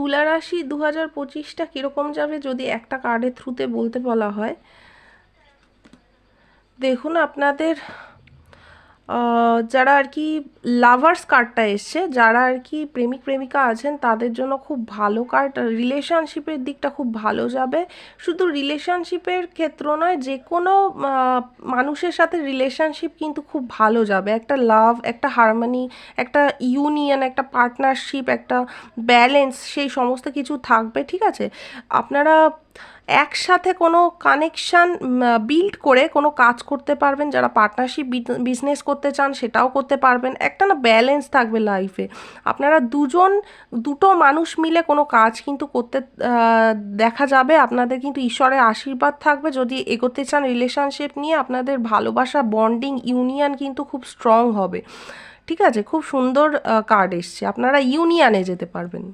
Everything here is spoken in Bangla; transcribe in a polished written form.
তুলা রাশি 2025টা কীরকম যাবে যদি একটা কার্ডের থ্রুতে বলতে বলা হয়, দেখুন আপনাদের যারা আর কি লাভার্স কার্ডটা এসছে, যারা আর কি প্রেমিক প্রেমিকা আছেন তাদের জন্য খুব ভালো কার্ড। রিলেশনশিপের দিকটা খুব ভালো যাবে। শুধু রিলেশনশিপের ক্ষেত্র নয়, যে কোনো মানুষের সাথে রিলেশনশিপ কিন্তু খুব ভালো যাবে। একটা লাভ, একটা হারমোনি, একটা ইউনিয়ন, একটা পার্টনারশিপ, একটা ব্যালেন্স, সেই সমস্ত কিছু থাকবে। ঠিক আছে, আপনারা একসাথে কোনো কানেকশান বিল্ড করে কোনো কাজ করতে পারবেন। যারা পার্টনারশিপ বিজনেস করতে চান সেটাও করতে পারবেন। একটা না ব্যালেন্স থাকবে লাইফে। আপনারা দুটো মানুষ মিলে কোনো কাজ কিন্তু করতে দেখা যাবে। আপনাদের কিন্তু ঈশ্বরের আশীর্বাদ থাকবে যদি এগোতে চান রিলেশনশিপ নিয়ে। আপনাদের ভালোবাসা, বন্ডিং, ইউনিয়ন কিন্তু খুব স্ট্রং হবে। ঠিক আছে, খুব সুন্দর কার্ড এসছে, আপনারা ইউনিয়নে যেতে পারবেন।